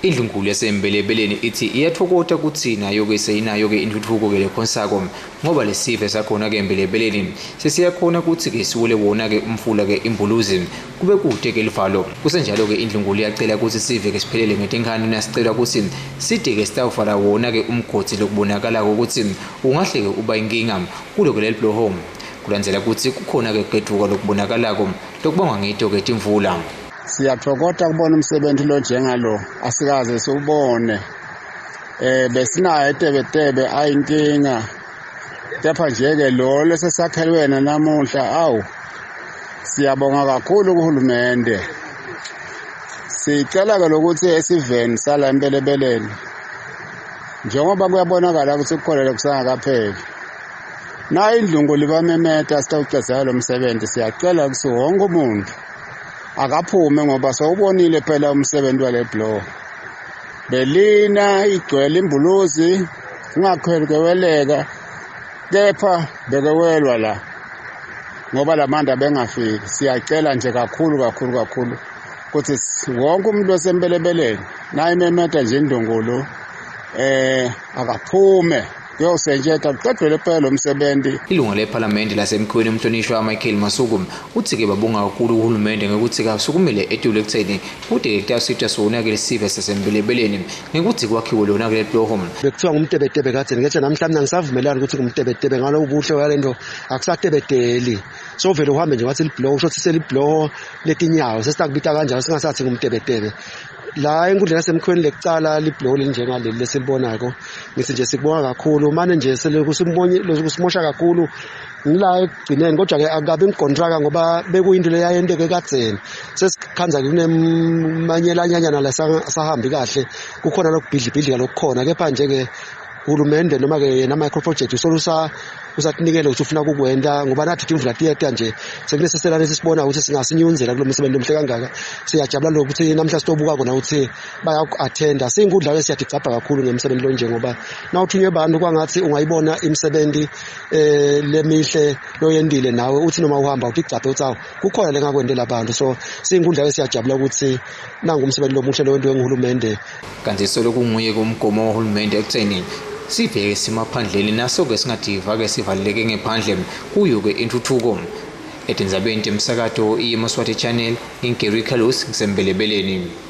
Indlunkulu yasembelebeleni ithi iyathokota kuthina yoke seyinayo ke intuthuko ke lekhonsako ngoba lesive sakhona ke embelebeleni sesiyakhona ukuthi ke siwule wona ke umfula ke imbuluzi kube kude ke livalo kusenjalo ke indlunkulu iyacela ukuthi sive ke siphelele ngetenkani nasicela ukuthi side ke sitawufala wona ke umgodi lokubonakala ukuthi ungahle ke uba inkinga kulo ke leli blowhole kulandzela ukuthi kukhona ke gedvuka lokubonakalako lokubanga ngito ke timvula. Siyathokota kubona umsebenzi lo njengalo asikaze siubone besinayo etebetebe ayinkinga kepha nje ke lo lesesakhelwena namuhla awu siyabonga kakhulu kuhulumende sicela ke lokuthi esiveni sala empelebeleni njengoba kuyabonakala ukuthi kukhona kusangakapheli na indlunkulu libamemeta sitawucezela lo msebenzi siyacela ukuthi wonke umuntu akaphume ngoba sawubonile phela umsebenzi wale blow belina igcwele imbuluzi kungakhweli kweleka kepha bekewelwa la ngoba lamanda bengafiki siyacela nje kakhulu ukuthi wonke umuntu osempelebeleni naye memeta nje indlunkulu akaphume kuyosenjeta kuqedwe phela lo msebenzi. Ilunga lePhalamende lasemkhweni umhlonishwa Michael Masuku uthi ke babonga kakhulu uhulumende ngekuthi kasukumile etulo ekutheni kude kutawusitha sona ke lesive sasembelebeleni ngekuthi kwakhiwe lona ke blowhole. Bekuthiwa ngumtebetebe kathini ngithi namhlanje ngisavumelana ukuthi ngumtebetebe ngalo ubuhle walento akusatebeteli so vele uhambe nje wathi liblow usho ukuthi seliblow letinyawo sesitakubita kanjalo singasathi ngumtebetebe. La enkundla yasemkhweni lecala liblow linjengaleli lesibonako ngithi nje sikubonga kakhulu manje nje sekusimosha kakhulu ngila egcineni kodwa ke akabe inkontraka ngoba bekuyinto leyayenteke kadzeni sesikhanza kunemanyelanyanyana la sahambi kahle kukhona lokubhidlibhidlika lokukhona kepha nje ke uhulumende noma ke na micro project usatinikele ukuthi ufuna kukwenda ngoba nathi timvula tiyeta nje sekuneseselana sisibona ukuthi singasinyunzela kulo msebenzi omhle kangaka siyajabula lokuthi namhla sitobuka kona ukuthi baya-attenda siyinkundla ke siyadigcabha kakhulu ngemsebenzi lo nje ngoba nawuthunywe abantu kwangathi ungayibona imisebenzi lemihle loyendile nawe uthi noma uhamba utigcabhe uthi awu kukhona lengakwendela abantu so siyinkundla ke siyajabula ukuthi nangu umsebenzi lomuhle lowenziwe nguhulumende. Kanti solo kunguye kumgomo wahulumende ekutheni siveke simaphandleni naso ke singadivwa ke sivaleleke ngephandle kuyo ke intuthuko eTinzabeni emsakato iMswati channel ingeri Carlos ngisembelebeleni.